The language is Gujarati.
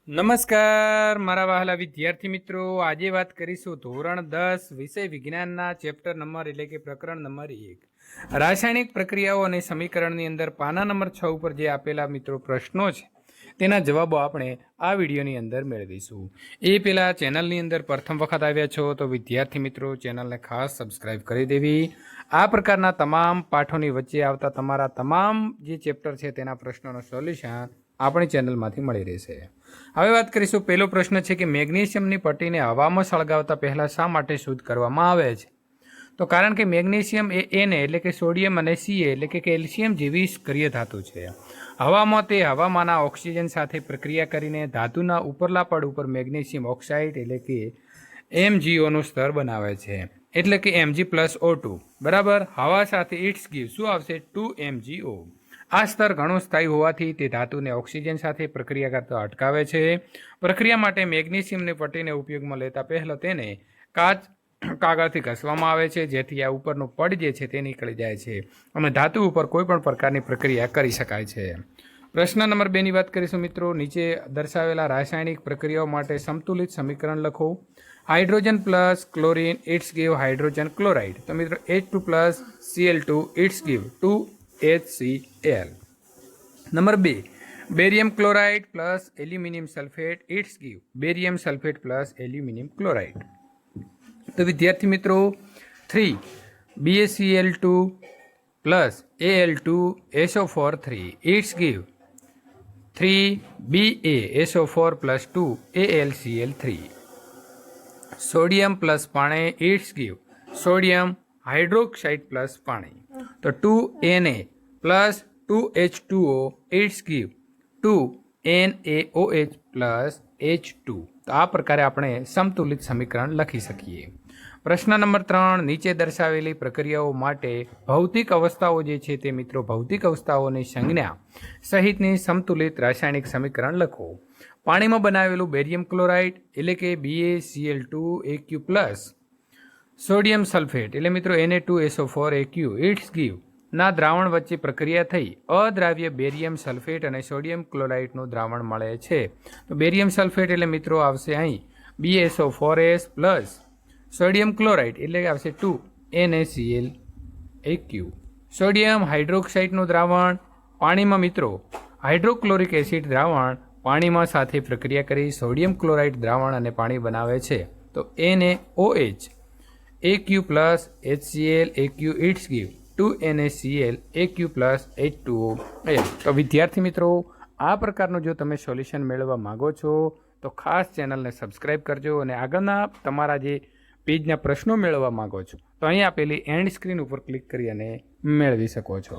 નમસ્કાર મારા વહાલા વિદ્યાર્થી મિત્રો, આજે વાત કરીશું ધોરણ 10 વિષય વિજ્ઞાનના ચેપ્ટર નંબર એટલે કે પ્રકરણ નંબર 1 રાસાયણિક પ્રક્રિયાઓ અને સમીકરણની અંદર પાના નંબર 6 ઉપર જે આપેલા મિત્રો પ્રશ્નો છે તેના જવાબો આપણે આ વિડીયોની અંદર મેળવીશું। એ પહેલાં ચેનલની અંદર પ્રથમ વખત આવ્યા છો તો વિદ્યાર્થી મિત્રો ચેનલને ખાસ સબસ્ક્રાઈબ કરી દેવી। આ પ્રકારના તમામ પાઠોની વચ્ચે આવતા તમારા તમામ જે ચેપ્ટર છે તેના પ્રશ્નોનો સોલ્યુશન આપણી ચેનલમાંથી મળી રહેશે। હવે વાત કરીશું। પહેલો પ્રશ્ન છે કે મેગ્નેશિયમની પટ્ટીને હવામાં સળગાવતા પહેલાં શા માટે શુદ્ધ કરવામાં આવે છે? તો કારણ કે મેગ્નેશિયમ એ Na એટલે કે સોડિયમ અને Ca એટલે કે કેલ્શિયમ જેવી સ્ક્રિય ધાતુ છે। હવામાં તે હવામાંના ઓક્સિજન સાથે પ્રક્રિયા કરીને ધાતુના ઉપરલા પડ ઉપર મેગ્નેશિયમ ઓક્સાઇડ એટલે કે MgOનું સ્તર બનાવે છે, એટલે કે Mg+O2 બરાબર। હવા સાથે ઇટ્સ ગીવ શું આવશે? 2MgO। આ સ્તર ઘણું સ્થાયી હોવાથી તે ધાતુને ઓક્સિજન સાથે પ્રક્રિયા કરતા અટકાવે છે। પ્રક્રિયા માટે મેગ્નેશિયમની પટ્ટીને ઉપયોગમાં લેતા પહેલાં તેને કાગળથી ઘસવામાં આવે છે, જેથી આ ઉપરનું પડ જે છે તે નીકળી જાય છે અને ધાતુ ઉપર કોઈ પણ પ્રકારની પ્રક્રિયા કરી શકાય છે। પ્રશ્ન નંબર 2 ની વાત કરીશું મિત્રો। નીચે દર્શાવેલા રાસાયણિક પ્રક્રિયાઓ માટે સમતુલિત સમીકરણ લખો। Hydrogen plus chlorine it's give hydrogen chloride. તો મિત્રો H2 plus Cl2 it's give 2HCl। Number 2 barium chloride plus aluminium sulphate it's give barium sulphate plus aluminium chloride. તો વિદ્યાર્થી મિત્રો 3 BaCl2 plus Al2SO4 3 it's give 3 BaSO4 plus 2 AlCl3। Sodium plus પાણી it's give sodium hydroxide plus પાણી। તો 2Na plus 2H2O it's give 2NaOH plus H2। તો આ પ્રકારે આપણે સમતુલિત સમીકરણ લખી શકીએ। પ્રશ્ન નંબર 3 નીચે દર્શાવેલી પ્રક્રિયાઓ માટે ભૌતિક અવસ્થાઓ જે છે તે મિત્રો ભૌતિક અવસ્થાઓની સંજ્ઞા સહિતની સમતુલિત રાસાયણિક સમીકરણ લખો। પાણીમાં બનાવેલું બેરિયમ ક્લોરાઇડ એટલે કે BaCl2Aq પ્લસ સોડિયમ સલ્ફેટ એટલે મિત્રો Na2SO4Aq ઇટ્સ ગીવ ના દ્રાવણ વચ્ચે પ્રક્રિયા થઈ અદ્રાવ્ય બેરિયમ સલ્ફેટ અને સોડિયમ ક્લોરાઇડનું દ્રાવણ મળે છે। તો બેરિયમ સલ્ફેટ એટલે મિત્રો આવશે અહીં BaSO4S પ્લસ સોડિયમ ક્લોરાઇડ એટલે આવશે 2NaClAq। સોડિયમ હાઇડ્રોક્સાઇડનું દ્રાવણ પાણીમાં મિત્રો હાઇડ્રોક્લોરિક એસિડ દ્રાવણ પાણીમાં સાથે પ્રક્રિયા કરી સોડિયમ ક્લોરાઇડ દ્રાવણ અને પાણી બનાવે છે। તો NaOH Aq plus HClAq it's give 2NaClAq plus H2O। તો વિદ્યાર્થી મિત્રો આ પ્રકારનું જો તમે સોલ્યુશન મેળવવા માગો છો તો ખાસ ચેનલને સબસ્ક્રાઈબ કરજો અને આગળના તમારા જે પેજના પ્રશ્નો મેળવવા માગો છો તો અહીં આપેલી એન્ડ સ્ક્રીન ઉપર ક્લિક કરી અને મેળવી શકો છો।